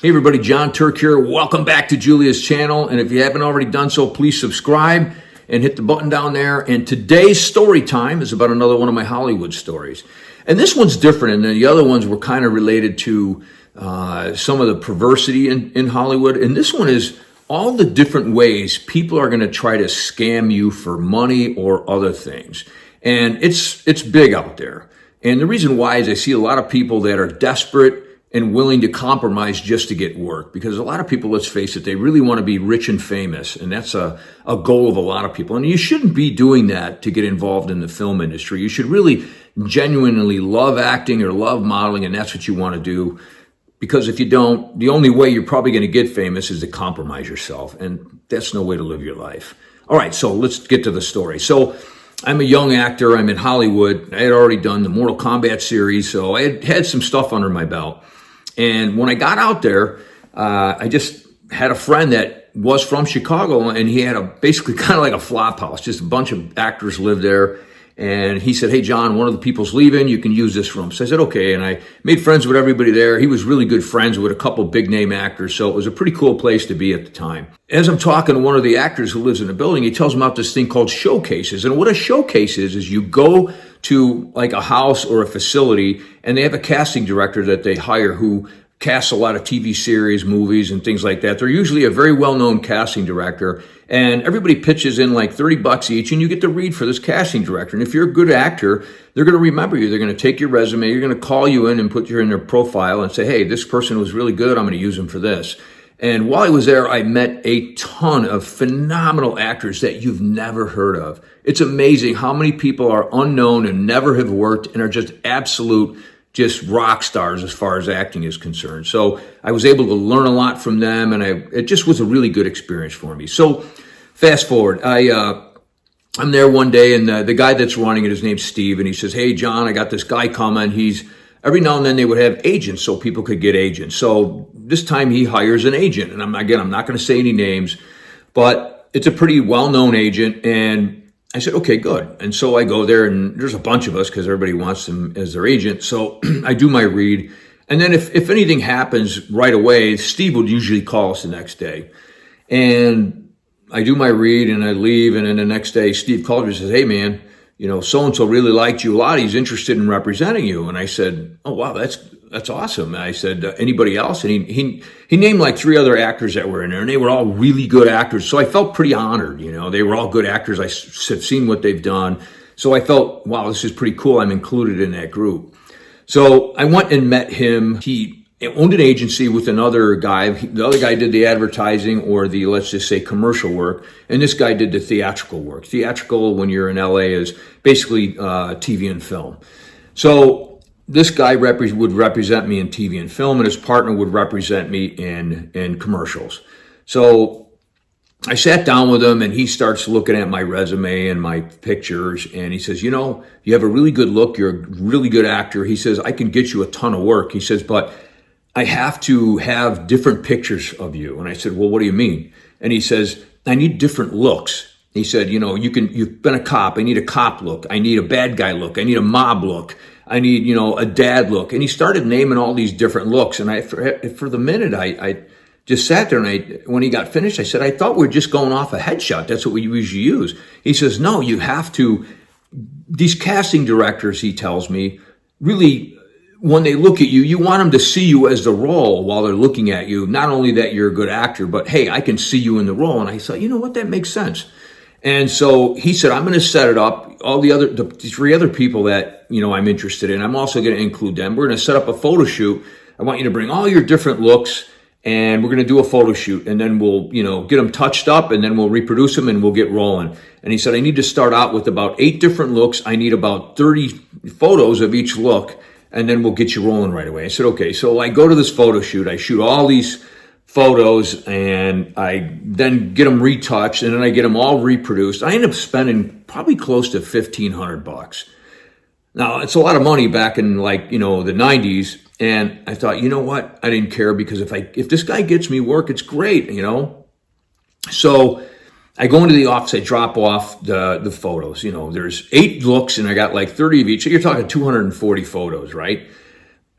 Hey everybody, John Turk here. Welcome back to Julia's channel. And if you haven't already done so, please subscribe and hit the button down there. And today's story time is about another one of my Hollywood stories. And this one's different, and the other ones were kind of related to some of the perversity in Hollywood. And this one is all the different ways people are going to try to scam you for money or other things. And it's big out there. And the reason why is I see a lot of people that are desperate and willing to compromise just to get work. Because a lot of people, let's face it, they really want to be rich and famous. And that's a goal of a lot of people. And you shouldn't be doing that to get involved in the film industry. You should really genuinely love acting or love modeling, and that's what you want to do. Because if you don't, the only way you're probably going to get famous is to compromise yourself. And that's no way to live your life. All right, so let's get to the story. So I'm a young actor. I'm in Hollywood. I had already done the Mortal Kombat series, so I had some stuff under my belt. And when I got out there, I just had a friend that was from Chicago, and he had basically kind of like a flop house. Just a bunch of actors lived there. And he said, "Hey, John, one of the people's leaving. You can use this room." So I said, okay. And I made friends with everybody there. He was really good friends with a couple big name actors. So it was a pretty cool place to be at the time. As I'm talking to one of the actors who lives in the building, he tells me about this thing called showcases. And what a showcase is you go to like a house or a facility, and they have a casting director that they hire who casts a lot of TV series, movies, and things like that. They're usually a very well-known casting director, and everybody pitches in like $30 each, and you get to read for this casting director. And if you're a good actor, they're going to remember you. They're going to take your resume, you're going to call you in and put you in their profile and say, "Hey, this person was really good. I'm going to use them for this." And while I was there, I met a ton of phenomenal actors that you've never heard of. It's amazing how many people are unknown and never have worked and are just just rock stars as far as acting is concerned. So I was able to learn a lot from them, and it just was a really good experience for me. So fast forward, I'm there one day, and the guy that's running it, his name's Steve, and he says, "Hey, John, I got this guy coming. Every now and then they would have agents so people could get agents. So this time he hires an agent. And I'm not going to say any names, but it's a pretty well-known agent." And I said, okay, good. And so I go there, and there's a bunch of us because everybody wants him as their agent. So I do my read. And then if anything happens right away, Steve would usually call us the next day. And I do my read and I leave. And then the next day, Steve calls me and says, "Hey, man, so-and-so really liked you a lot. He's interested in representing you." And I said, "Oh, wow, that's awesome." And I said, "Anybody else?" And he named like 3 other actors that were in there, and they were all really good actors. So I felt pretty honored. They were all good actors. I have seen what they've done. So I felt, wow, this is pretty cool. I'm included in that group. So I went and met him. He owned an agency with another guy. The other guy did the advertising or the, let's just say, commercial work. And this guy did the theatrical work. Theatrical, when you're in LA, is basically TV and film. So this guy would represent me in TV and film, and his partner would represent me in commercials. So I sat down with him, and he starts looking at my resume and my pictures, and he says, "You have a really good look. You're a really good actor." He says, "I can get you a ton of work." He says, "But I have to have different pictures of you." And I said, "Well, what do you mean?" And he says, "I need different looks." He said, "You've been a cop. I need a cop look. I need a bad guy look. I need a mob look. I need, a dad look." And he started naming all these different looks. And for the minute, I just sat there, and when he got finished, I said, "I thought we were just going off a headshot. That's what we usually use." He says, "No, you have to." These casting directors, he tells me, really, when they look at you, you want them to see you as the role while they're looking at you. Not only that you're a good actor, but hey, I can see you in the role. And I thought, you know what, that makes sense. And so he said, "I'm going to set it up. All the 3 other people that, I'm interested in, I'm also going to include them. We're going to set up a photo shoot. I want you to bring all your different looks, and we're going to do a photo shoot. And then we'll, get them touched up, and then we'll reproduce them, and we'll get rolling." And he said, "I need to start out with about 8 different looks. I need about 30 photos of each look, and then we'll get you rolling right away." I said, okay. So I go to this photo shoot. I shoot all these photos, and I then get them retouched, and then I get them all reproduced. I end up spending probably close to $1,500. Now, it's a lot of money back in the 90s. And I thought, you know what? I didn't care, because if this guy gets me work, it's great, So I go into the office, I drop off the photos. There's 8 looks, and I got like 30 of each. So you're talking 240 photos, right?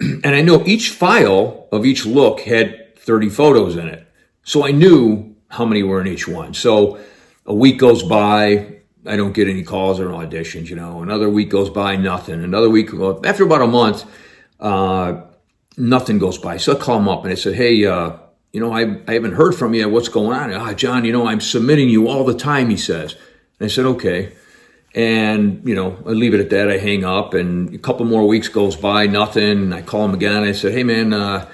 And I know each file of each look had 30 photos in it. So I knew how many were in each one. So a week goes by, I don't get any calls or auditions, Another week goes by, nothing. Another week, after about a month, nothing goes by. So I call him up and I said, hey, I haven't heard from you. What's going on? John, I'm submitting you all the time, he says. And I said, okay. And, I leave it at that. I hang up, and a couple more weeks goes by, nothing. And I call him again. I said, hey man,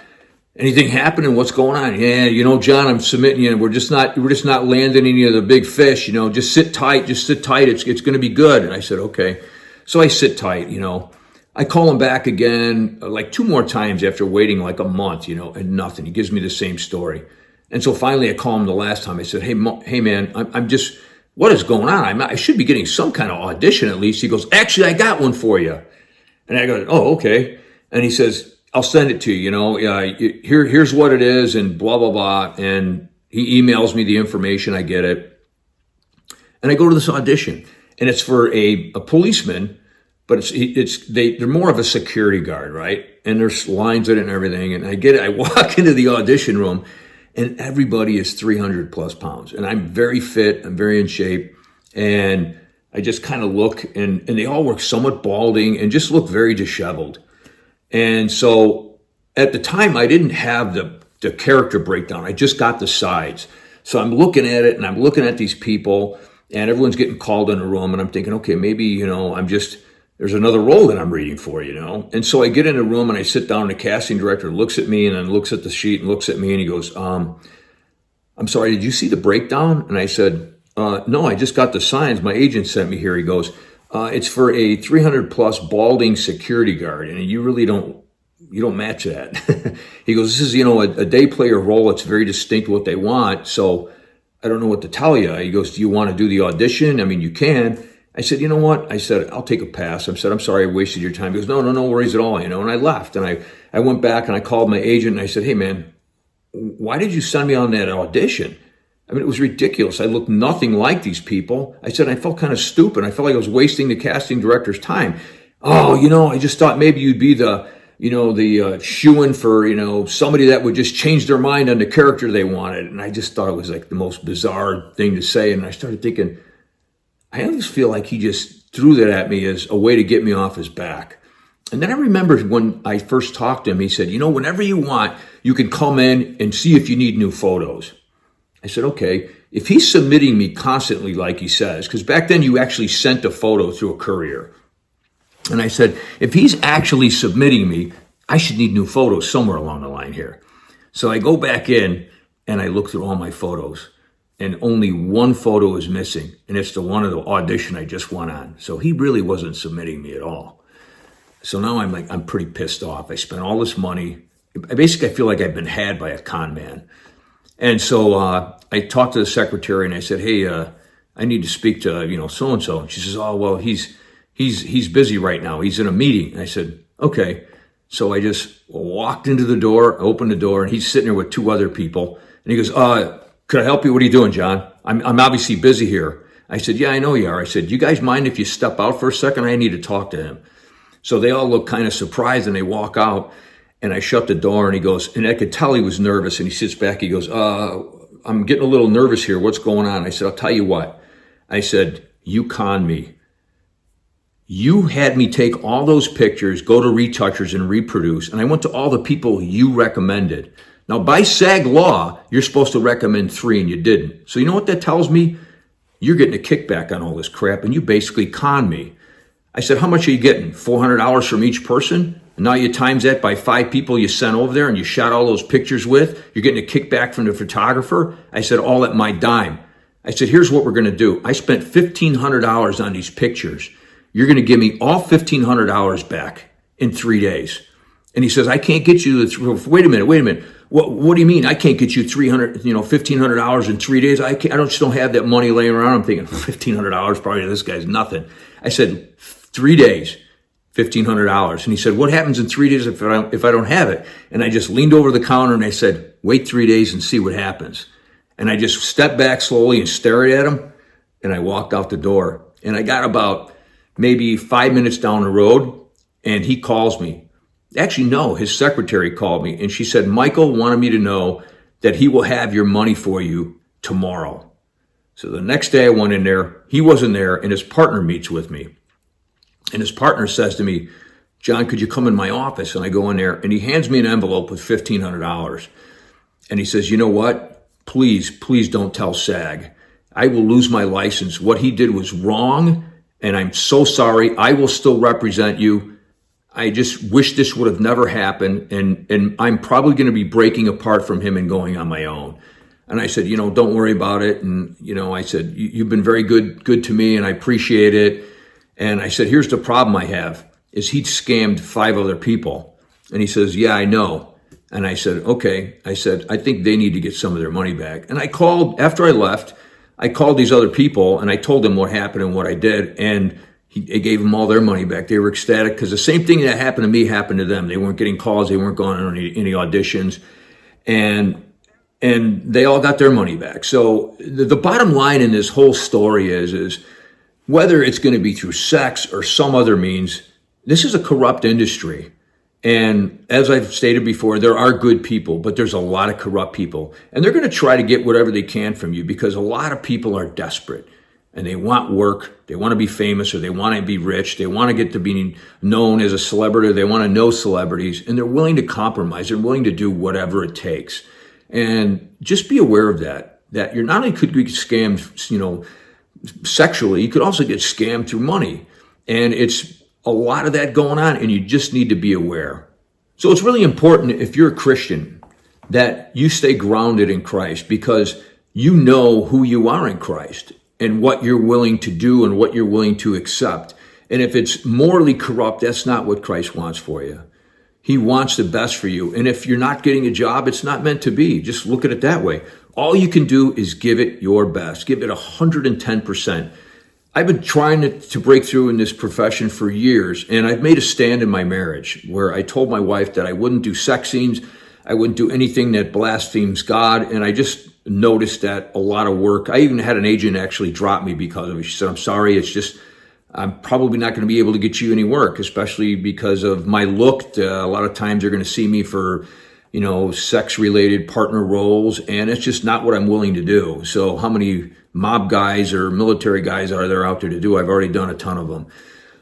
anything happening? What's going on? Yeah, John, I'm submitting you. We're just not landing any of the big fish. Just sit tight. It's going to be good. And I said, okay. So I sit tight. I call him back again, like 2 more times after waiting like a month. And nothing. He gives me the same story. And so finally, I call him the last time. I said, hey man, I'm just, what is going on? I should be getting some kind of audition at least. He goes, actually, I got one for you. And I go, oh, okay. And he says, I'll send it to you, here's what it is, and blah, blah, blah. And he emails me the information. I get it. And I go to this audition, and it's for a policeman, but they're more of a security guard, right? And there's lines in it and everything. And I get it. I walk into the audition room, and everybody is 300 plus pounds. And I'm very fit. I'm very in shape. And I just kind of look, and they all look somewhat balding and just look very disheveled. And so at the time, I didn't have the character breakdown. I just got the sides. So I'm looking at it, and I'm looking at these people, and everyone's getting called in a room, and I'm thinking, okay, maybe, there's another role that I'm reading for, And so I get in a room, and I sit down, and the casting director looks at me and then looks at the sheet and looks at me, and he goes, I'm sorry, did you see the breakdown? And I said, no, I just got the signs. My agent sent me here. He goes, it's for a 300 plus balding security guard, and you really don't match that. He goes, this is, a day player role. It's very distinct what they want. So I don't know what to tell you. He goes, do you want to do the audition? I mean, you can. I said, you know what? I said, I'll take a pass. I said, I'm sorry I wasted your time. He goes, no worries at all, And I left, and I went back, and I called my agent, and I said, hey man, why did you send me on that audition? I mean, it was ridiculous. I looked nothing like these people. I said, I felt kind of stupid. I felt like I was wasting the casting director's time. Oh, I just thought maybe you'd be the shoo-in for, somebody that would just change their mind on the character they wanted. And I just thought it was like the most bizarre thing to say. And I started thinking, I always feel like he just threw that at me as a way to get me off his back. And then I remember when I first talked to him, he said, whenever you want, you can come in and see if you need new photos. I said, okay, if he's submitting me constantly, like he says, because back then you actually sent a photo through a courier. And I said, if he's actually submitting me, I should need new photos somewhere along the line here. So I go back in and I look through all my photos, and only one photo is missing. And it's the one of the audition I just went on. So he really wasn't submitting me at all. So now I'm pretty pissed off. I spent all this money. I feel like I've been had by a con man. And so I talked to the secretary, and I said, hey, I need to speak to, so-and-so. And she says, oh, well, he's busy right now. He's in a meeting. And I said, okay. So I just walked into the door, opened the door, and he's sitting there with 2 other people. And he goes, could I help you? What are you doing, John? I'm obviously busy here. I said, yeah, I know you are. I said, do you guys mind if you step out for a second? I need to talk to him. So they all look kind of surprised, and they walk out. And I shut the door, and he goes, and I could tell he was nervous, and he sits back. He goes, I'm getting a little nervous here. What's going on? I said, I'll tell you what. I said, you conned me. You had me take all those pictures, go to retouchers and reproduce. And I went to all the people you recommended. Now, by SAG law, you're supposed to recommend 3, and you didn't. So you know what that tells me? You're getting a kickback on all this crap, and you basically conned me. I said, how much are you getting? $400 from each person? And now you times that by 5 people you sent over there and you shot all those pictures with. You're getting a kickback from the photographer. I said, all at my dime. I said, here's what we're going to do. I spent $1,500 on these pictures. You're going to give me all $1,500 back in 3 days. And he says, I can't get you wait a minute. What do you mean? I can't get you $1,500 in 3 days. I just don't have that money laying around. I'm thinking $1,500 probably to this guy's nothing. I said, 3 days. $1,500. And he said, what happens in 3 days if I don't have it? And I just leaned over the counter and I said, wait 3 days and see what happens. And I just stepped back slowly and stared at him, and I walked out the door. And I got about maybe 5 minutes down the road, and he calls me. Actually, no, his secretary called me and she said, Michael wanted me to know that he will have your money for you tomorrow. So the next day I went in there, he wasn't there, and his partner meets with me. And his partner says to me, John, could you come in my office? And I go in there and he hands me an envelope with $1,500. And he says, you know what? Please don't tell SAG. I will lose my license. What he did was wrong, and I'm so sorry. I will still represent you. I just wish this would have never happened, and I'm probably going to be breaking apart from him and going on my own. And I said, don't worry about it. And, I said, you've been very good to me, and I appreciate it. And I said, here's the problem I have, is he'd scammed 5 other people. And he says, yeah, I know. And I said, okay. I said, I think they need to get some of their money back. And I called, after I left, I called these other people and I told them what happened and what I did. And I gave them all their money back. They were ecstatic because the same thing that happened to me happened to them. They weren't getting calls. They weren't going on any auditions. And they all got their money back. So the bottom line in this whole story is whether it's going to be through sex or some other means, this is a corrupt industry. And as I've stated before, there are good people, but there's a lot of corrupt people. And they're going to try to get whatever they can from you because a lot of people are desperate and they want work. They want to be famous, or they want to be rich. They want to get to being known as a celebrity. They want to know celebrities, and they're willing to compromise. They're willing to do whatever it takes. And just be aware of that you're not only could be scammed, sexually, you could also get scammed through money. And it's a lot of that going on, and you just need to be aware. So it's really important, if you're a Christian, that you stay grounded in Christ, because you know who you are in Christ and what you're willing to do and what you're willing to accept. And if it's morally corrupt, that's not what Christ wants for you. He wants the best for you. And if you're not getting a job, it's not meant to be. Just look at it that way. All you can do is give it your best. Give it 110%. I've been trying to break through in this profession for years, and I've made a stand in my marriage where I told my wife that I wouldn't do sex scenes, I wouldn't do anything that blasphemes God, and I just noticed that a lot of work. I even had an agent actually drop me because of it. She said, I'm sorry, I'm probably not going to be able to get you any work, especially because of my look. A lot of times they're going to see me for, sex-related partner roles, and it's just not what I'm willing to do. So how many mob guys or military guys are there out there to do? I've already done a ton of them.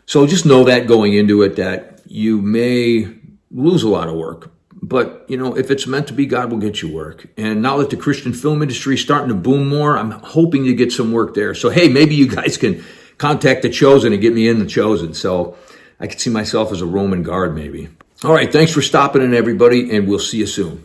So just know that going into it, that you may lose a lot of work. But, if it's meant to be, God will get you work. And now that the Christian film industry is starting to boom more, I'm hoping to get some work there. So, hey, maybe you guys can contact The Chosen and get me in The Chosen. So I could see myself as a Roman guard maybe. All right, thanks for stopping in, everybody, and we'll see you soon.